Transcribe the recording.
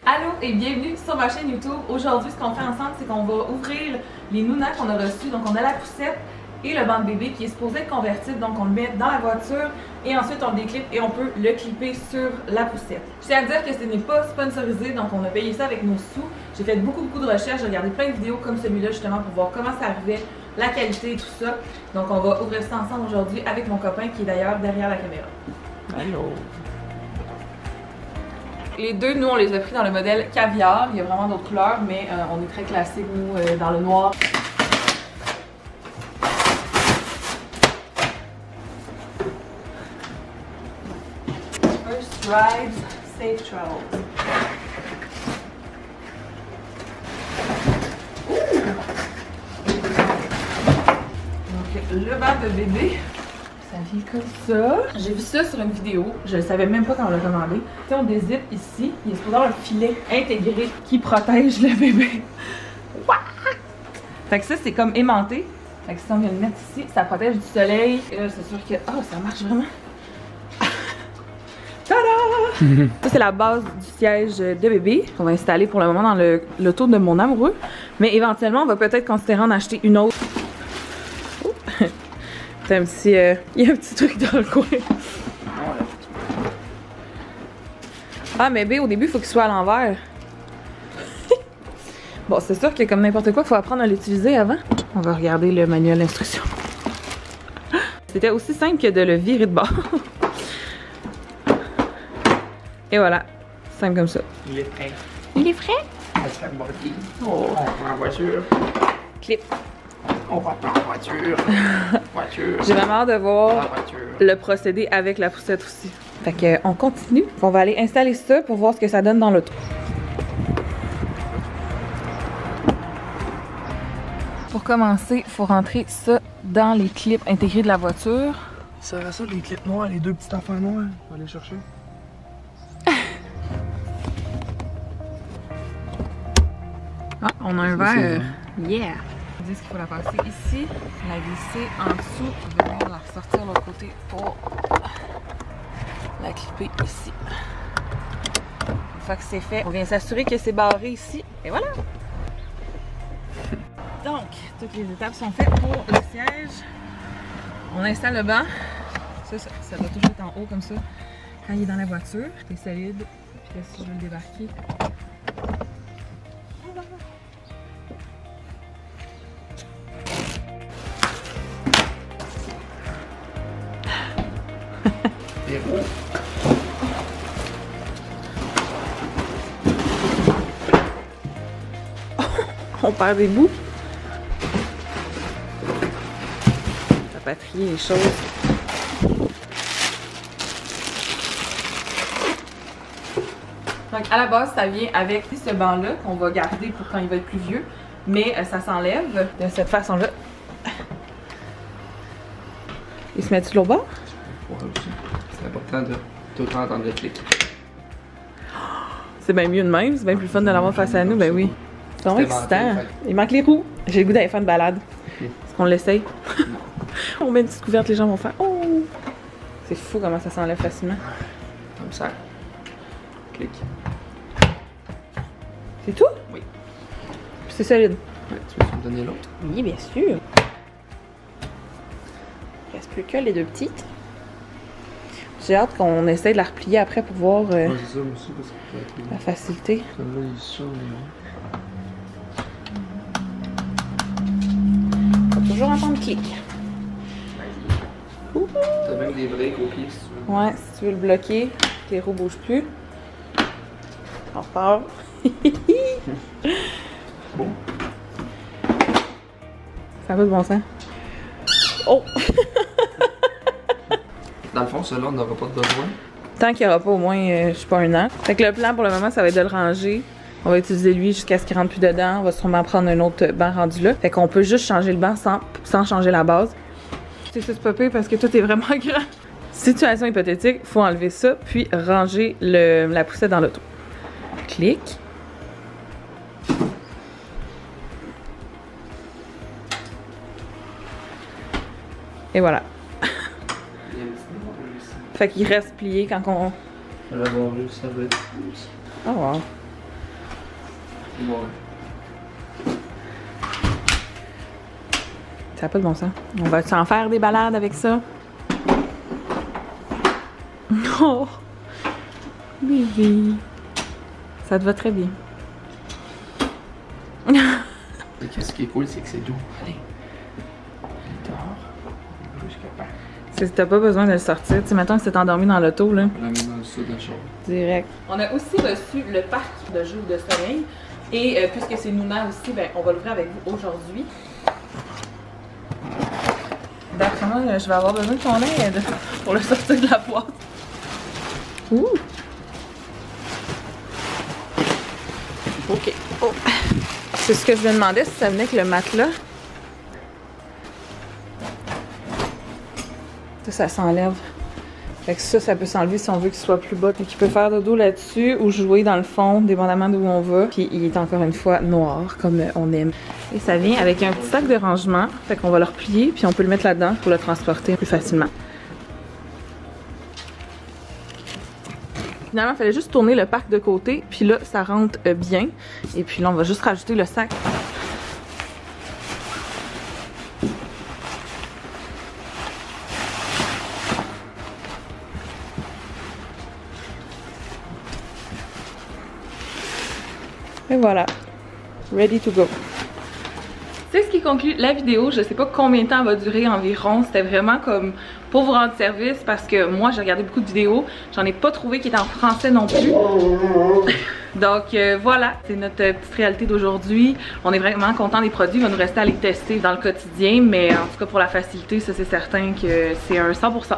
Allô et bienvenue sur ma chaîne YouTube. Aujourd'hui, ce qu'on fait ensemble, c'est qu'on va ouvrir les Nuna qu'on a reçus. Donc, on a la poussette et le banc de bébé qui est supposé être convertible. Donc, on le met dans la voiture et ensuite on le déclippe et on peut le clipper sur la poussette. Je tiens à dire que ce n'est pas sponsorisé, donc on a payé ça avec nos sous. J'ai fait beaucoup de recherches, j'ai regardé plein de vidéos comme celui-là justement pour voir comment ça arrivait, la qualité et tout ça. Donc, on va ouvrir ça ensemble aujourd'hui avec mon copain qui est d'ailleurs derrière la caméra. Allô. Les deux, nous, on les a pris dans le modèle caviar. Il y a vraiment d'autres couleurs, mais on est très classique, nous, dans le noir. First ride, safe travel. Donc, le banc de bébé. Ça vient comme ça. J'ai vu ça sur une vidéo. Je ne savais même pas quand on l'a commandé. Tu sais, on dézippe ici. Il est supposé avoir un filet intégré qui protège le bébé. Fait que ça, c'est comme aimanté. Fait que si on vient le mettre ici, ça protège du soleil. Et là, c'est sûr que... Oh, ça marche vraiment. Tada! Ça, c'est la base du siège de bébé qu'on va installer pour le moment dans l'auto de mon amoureux. Mais éventuellement, on va peut-être considérer en acheter une autre. Un petit, il y a un petit truc dans le coin. Ah, mais B, au début, il faut qu'il soit à l'envers. Bon, c'est sûr que comme n'importe quoi, il faut apprendre à l'utiliser avant. On va regarder le manuel d'instruction. C'était aussi simple que de le virer de bord. Et voilà, simple comme ça. Il est prêt. Il est frais? Elle se fait embarquer. Oh, on prend en voiture. Clip. On va en voiture. Voiture. J'ai vraiment hâte de voir voiture. le procédé avec la poussette aussi. Fait que on continue. On va aller installer ça pour voir ce que ça donne dans l'auto. Pour commencer, il faut rentrer ça dans les clips intégrés de la voiture. Ça va ça, les clips noirs, les deux petites affaires noires. On va aller chercher. Ah, on a un verre. Yeah! On dit qu'il faut la passer ici, la glisser en dessous, venir la ressortir de l'autre côté pour la clipper ici. Une fois que c'est fait, on vient s'assurer que c'est barré ici. Et voilà! Donc, toutes les étapes sont faites pour le siège. On installe le banc. Ça doit toujours être en haut comme ça. Quand il est dans la voiture, c'est solide. Puis là, si je veux le débarquer, on perd des bouts. Rapatrier les choses. Donc à la base, ça vient avec ce banc-là qu'on va garder pour quand il va être plus vieux. Mais ça s'enlève de cette façon-là. Il se met-tu l'autre bord? C'est important de tout le temps entendre le clic. C'est bien mieux de même, c'est bien plus fun de l'avoir face à nous, ben oui. C'est vraiment excitant. Il manque les roues. J'ai le goût d'aller faire une balade. Est-ce qu'on l'essaye? On met une petite couverte, les gens vont faire oh! C'est fou comment ça s'enlève facilement. Comme ça. Clic. C'est tout? Oui. C'est solide. Ouais, tu veux me donner l'autre? Oui, bien sûr. Il reste plus que les deux petites. J'ai hâte qu'on essaye de la replier après pour voir Ouais, c'est ça aussi parce que la facilité. celle-là, il est sur Faut toujours entendre clic. T'as même des breaks au pied si tu veux. Ouais, si tu veux le bloquer, que les roues bougent plus. On repart. Bon. Ça va de bon sens. Oh! Dans le fond, celui-là, on n'aura pas de besoin. Tant qu'il n'y aura pas au moins, je sais pas, 1 an. Fait que le plan pour le moment, ça va être de le ranger. On va utiliser lui jusqu'à ce qu'il rentre plus dedans. On va sûrement prendre un autre banc rendu là. Fait qu'on peut juste changer le banc sans changer la base. C'est ça, c'est pas pire parce que tout est vraiment grand. Situation hypothétique, faut enlever ça, puis ranger la poussette dans l'auto. Clic. Et voilà. Fait qu'il reste plié quand Elle va avoir juste ça va être. Oh wow. Ouais. Ça n'a pas de bon sens. On va s'en faire des balades avec ça. Oh! Bébé! Ça te va très bien. Qu'est-ce qui est cool, c'est que c'est doux. Allez. Elle dort. Jusqu'à pas. T'as pas besoin de le sortir. Tu sais, mettons que c'est endormi dans l'auto, là. On la met dans le sud de la chambre. Direct. On a aussi reçu le parc de jeux de sommeil. Et puisque c'est Nuna aussi, ben, on va l'ouvrir avec vous aujourd'hui. D'après moi, je vais avoir besoin de ton aide pour le sortir de la boîte. Ouh! Ok. Oh. C'est ce que je me demandais si ça venait avec le matelas. Ça s'enlève. Fait que ça peut s'enlever si on veut qu'il soit plus bas. Puis qu'il peut faire dodo là-dessus ou jouer dans le fond, dépendamment d'où on va. Puis il est encore une fois noir, comme on aime. Et ça vient avec un petit sac de rangement. Fait qu'on va le replier, puis on peut le mettre là-dedans pour le transporter plus facilement. Finalement, il fallait juste tourner le parc de côté. Puis là, ça rentre bien. Et puis là, on va juste rajouter le sac. Et voilà, ready to go. C'est ce qui conclut la vidéo. Je sais pas combien de temps elle va durer environ. C'était vraiment comme pour vous rendre service parce que moi j'ai regardé beaucoup de vidéos. J'en ai pas trouvé qui étaient en français non plus. Donc voilà, c'est notre petite réalité d'aujourd'hui. On est vraiment content des produits. Il va nous rester à les tester dans le quotidien. Mais en tout cas pour la facilité, ça c'est certain que c'est un 100%.